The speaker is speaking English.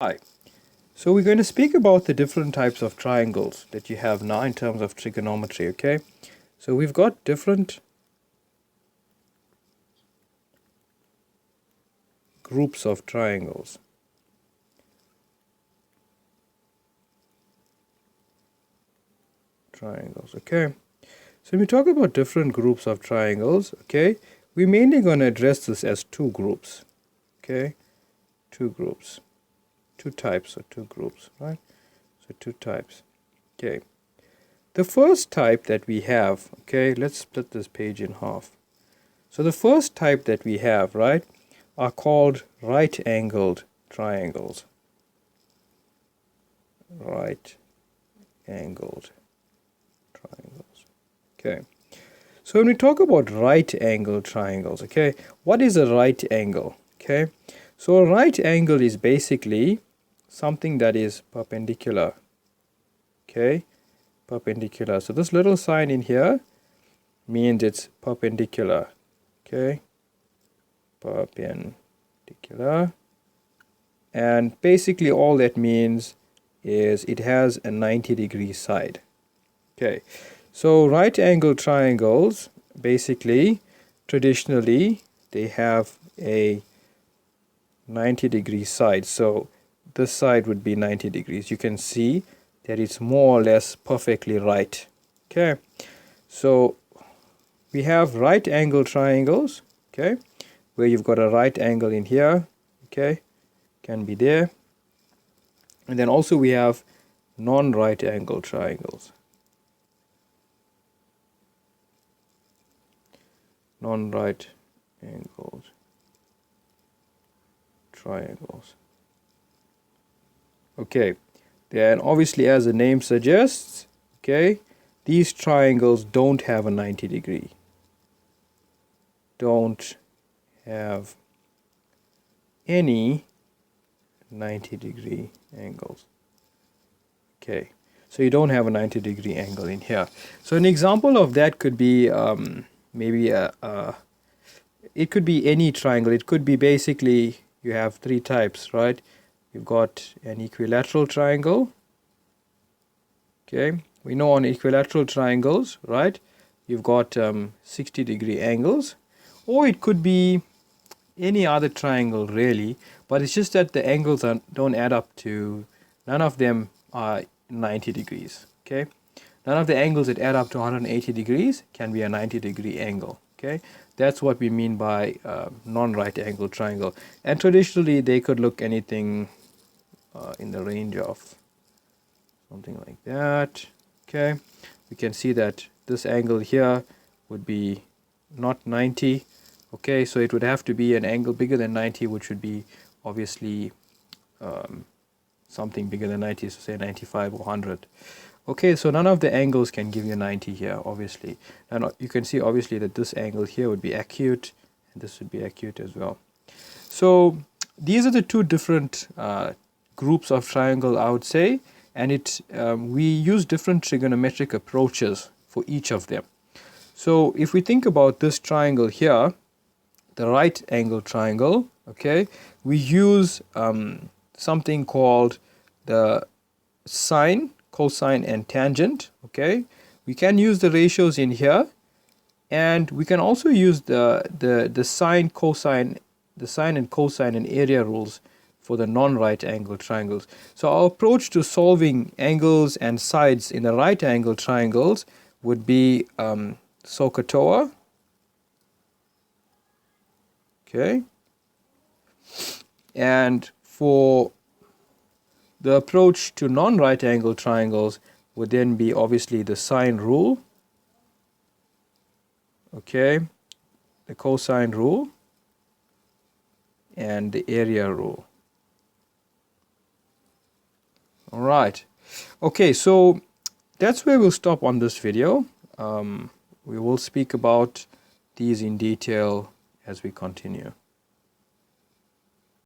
Hi. So we're going to speak about the different types of triangles that you have now in terms of trigonometry, okay? So we've got different groups of triangles. Okay? So when we talk about different groups of triangles, okay, we're mainly going to address this as two groups, okay? Two groups. Two types or two groups, right? So two types, okay. The first type that we have, okay, let's split this page in half. So the first type that we have, right, are called right-angled triangles. Right-angled triangles. Okay. So when we talk about right-angled triangles, okay, what is a right angle? Okay. So a right angle is basically something that is perpendicular. Okay. Perpendicular. So this little sign in here means it's perpendicular. Okay. Perpendicular. And basically all that means is it has a 90-degree side. Okay. So right angle triangles, basically, traditionally, they have a 90-degree side. So this side would be 90 degrees. You can see that it's more or less perfectly right. Okay. So we have right angle triangles, okay, where you've got a right angle in here, okay, can be there. And then also we have non-right angle triangles. Non-right angled triangles. Okay, then obviously as the name suggests, okay, these triangles don't have a 90 degree. Don't have any 90-degree angles. Okay, so you don't have a 90-degree angle in here. So an example of that could be maybe it could be any triangle. It could be basically you have three types, right? You've got an equilateral triangle. Okay, we know on equilateral triangles, right, you've got 60-degree angles, or it could be any other triangle really, but it's just that the angles don't add up to, none of them are 90 degrees, okay? None of the angles that add up to 180 degrees can be a 90-degree angle, okay? That's what we mean by non-right angle triangle. And traditionally, they could look anything in the range of something like that, okay? We can see that this angle here would be not 90. Okay, so it would have to be an angle bigger than 90, which would be obviously something bigger than 90, so say 95 or 100. Okay, so none of the angles can give you 90 here, obviously. And you can see obviously that this angle here would be acute, and this would be acute as well. So these are the two different groups of triangle, I would say, and we use different trigonometric approaches for each of them. So if we think about this triangle here, the right angle triangle, okay, we use something called the sine, cosine, and tangent, okay. We can use the ratios in here, and we can also use the sine, cosine, the sine and cosine and area rules for the non-right angle triangles. So our approach to solving angles and sides in the right angle triangles would be SOHCAHTOA. Okay, and for the approach to non-right angle triangles would then be obviously the sine rule, okay, the cosine rule, and the area rule. All right, okay, so that's where we'll stop on this video. We will speak about these in detail as we continue.